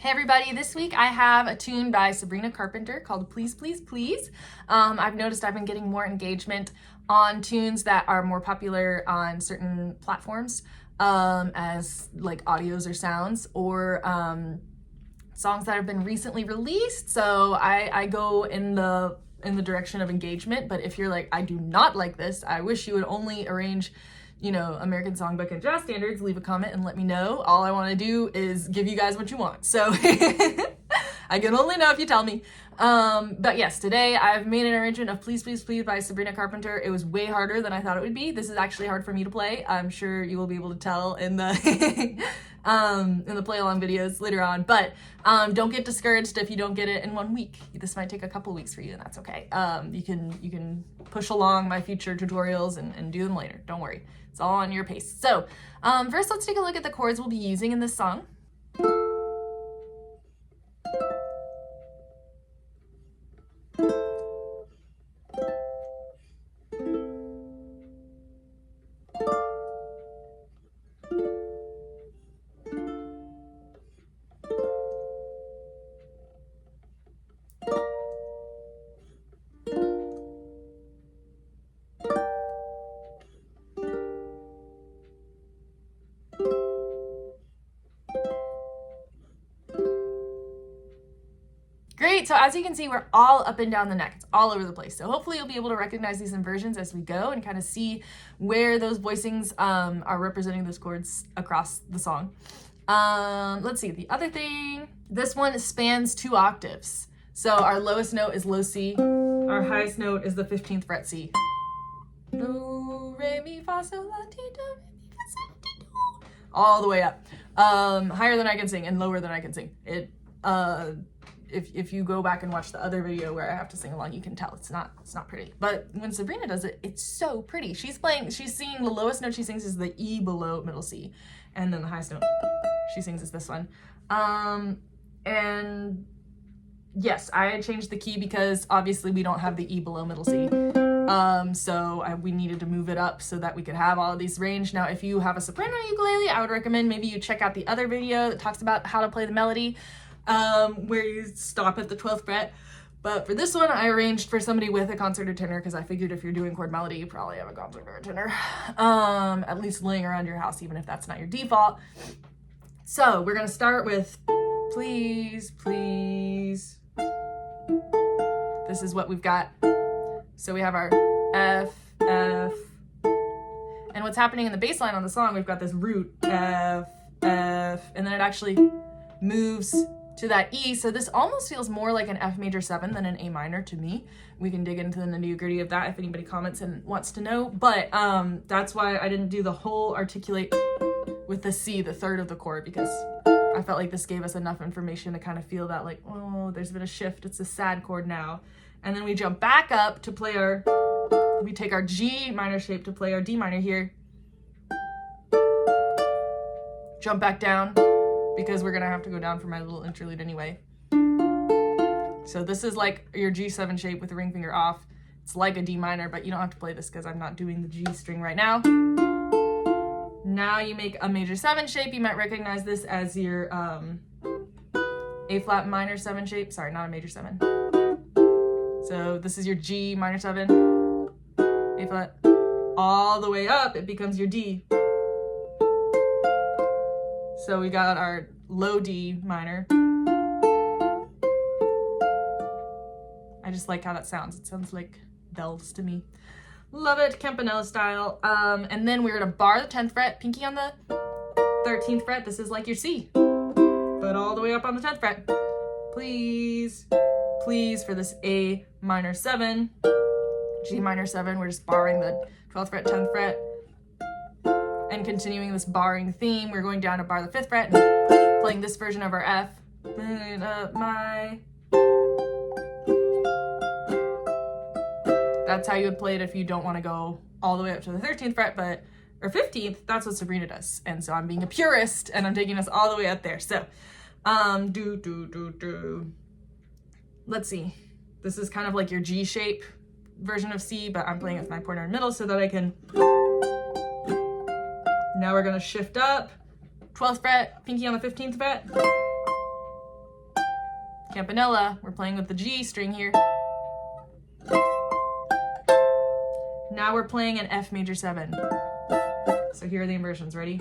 Hey everybody, this week I have a tune by Sabrina Carpenter called Please, Please, Please. I've noticed I've been getting more engagement on tunes that are more popular on certain platforms as like audios or sounds, or songs that have been recently released. So I go in the direction of engagement, but if you're like, I do not like this, I wish you would only arrange American Songbook and Jazz Standards, leave a comment and let me know. All I want to do is give you guys what you want. So I can only know if you tell me. But yes, today I've made an arrangement of Please, Please, Please by Sabrina Carpenter. It was way harder than I thought it would be. This is actually hard for me to play. I'm sure you will be able to tell in the play along videos later on, but don't get discouraged if you don't get it in 1 week. This might take a couple weeks for you, and that's okay. You can push along my future tutorials and do them later. Don't worry. It's all on your pace. So first, let's take a look at the chords we'll be using in this song. Great, so as you can see, we're all up and down the neck. It's all over the place. So hopefully you'll be able to recognize these inversions as we go and kind of see where those voicings are representing those chords across the song. Let's see, the other thing, this one spans 2 octaves. So our lowest note is low C. Our highest note is the 15th fret C. Do, re, mi, fa, sol, la, ti, do, re, mi, fa, sol, ti, do. All the way up. Higher than I can sing and lower than I can sing. If you go back and watch the other video where I have to sing along, you can tell it's not pretty. But when Sabrina does it, it's so pretty. She's singing, the lowest note she sings is the E below middle C, and then the highest note she sings is this one. And yes, I changed the key because obviously we don't have the E below middle C. We needed to move it up so that we could have all of these range. Now, if you have a soprano ukulele, I would recommend maybe you check out the other video that talks about how to play the melody, where you stop at the 12th fret. But for this one, I arranged for somebody with a concerto tenor because I figured if you're doing chord melody, you probably have a concerto tenor, at least laying around your house, even if that's not your default. So we're gonna start with Please, Please. This is what we've got. So we have our F, F, and what's happening in the bass line on the song, we've got this root, F, F, and then it actually moves to that E. So this almost feels more like an F major 7 than an A minor to me. We can dig into the nitty-gritty of that if anybody comments and wants to know, but that's why I didn't do the whole articulate with the C, the third of the chord, because I felt like this gave us enough information to kind of feel that, like, oh, there's been a shift, it's a sad chord now. And then we jump back up to play we take our G minor shape to play our D minor here. Jump back down, because we're gonna have to go down for my little interlude anyway. So this is like your G7 shape with the ring finger off. It's like a D minor, but you don't have to play this because I'm not doing the G string right now. Now you make a major 7 shape. You might recognize this as your A flat minor 7 shape. Sorry, not a major 7. So this is your G minor 7, A flat, all the way up, it becomes your D. So we got our low D minor. I just like how that sounds. It sounds like bells to me. Love it, Campanella style. And then we're gonna bar the 10th fret, pinky on the 13th fret. This is like your C, but all the way up on the 10th fret. Please, please, for this A minor 7, G minor 7, we're just barring the 12th fret, 10th fret. And continuing this barring theme, we're going down to bar the 5th fret and playing this version of our F. That's how you would play it if you don't want to go all the way up to the 13th fret, or 15th, that's what Sabrina does. And so I'm being a purist and I'm taking us all the way up there. So, let's see. This is kind of like your G shape version of C, but I'm playing it with my pointer in the middle so that I can. Now we're gonna shift up, 12th fret, pinky on the 15th fret, Campanella, we're playing with the G string here. Now we're playing an F major 7. So here are the inversions, ready?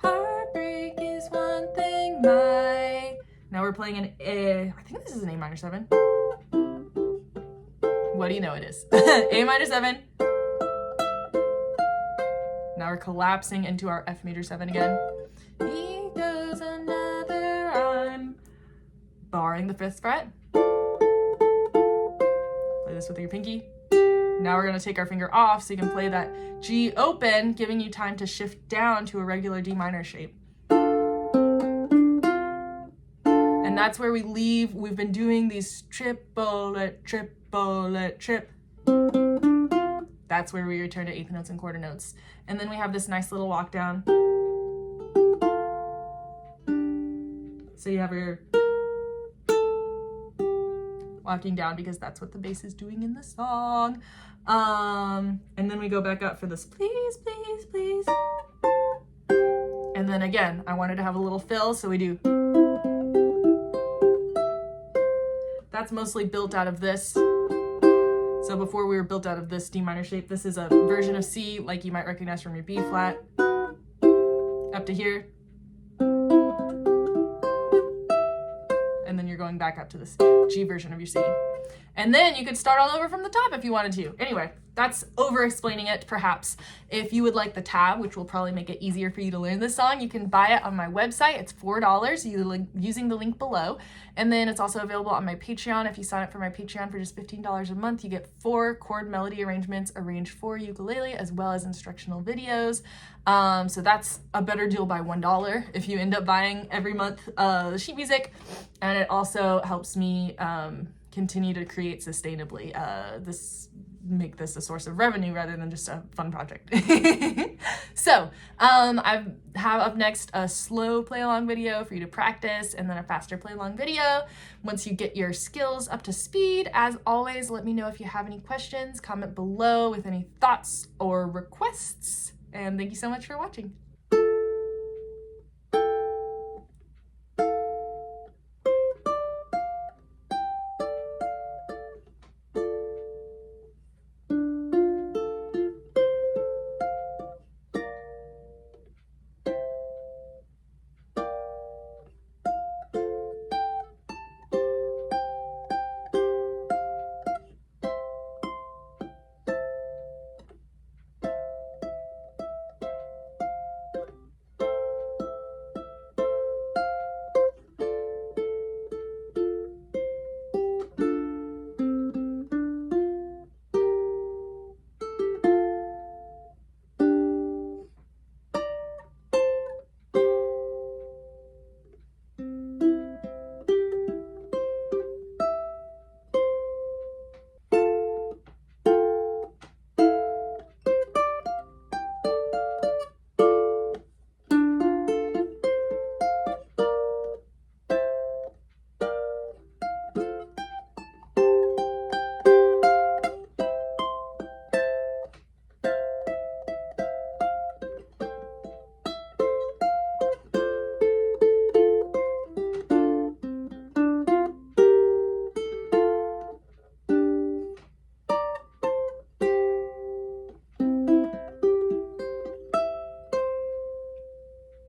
Heartbreak is one thing, my... Now we're playing an A, I think this is an A minor 7. What do you know it is? A minor 7. Now we're collapsing into our F major 7 again. Here goes another, I'm barring the 5th fret. Play this with your pinky. Now we're gonna take our finger off so you can play that G open, giving you time to shift down to a regular D minor shape. And that's where we leave. We've been doing these triplet, triplet, trip. That's where we return to eighth notes and quarter notes. And then we have this nice little walk down. So you have your walking down because that's what the bass is doing in the song. And then we go back up for this please, please, please. And then again, I wanted to have a little fill, so we do. That's mostly built out of this. So before we were built out of this D minor shape, this is a version of C like you might recognize from your B flat. Up to here. And then you're going back up to this G version of your C. And then you could start all over from the top if you wanted to. Anyway, that's over-explaining it, perhaps. If you would like the tab, which will probably make it easier for you to learn this song, you can buy it on my website. It's $4 using the link below. And then it's also available on my Patreon. If you sign up for my Patreon for just $15 a month, you get 4 chord melody arrangements arranged for ukulele, as well as instructional videos. So that's a better deal by $1 if you end up buying every month the sheet music. And it also helps me continue to create sustainably, make this a source of revenue rather than just a fun project. So I have up next a slow play along video for you to practice, and then a faster play along video once you get your skills up to speed. As always, let me know if you have any questions, comment below with any thoughts or requests, and thank you so much for watching.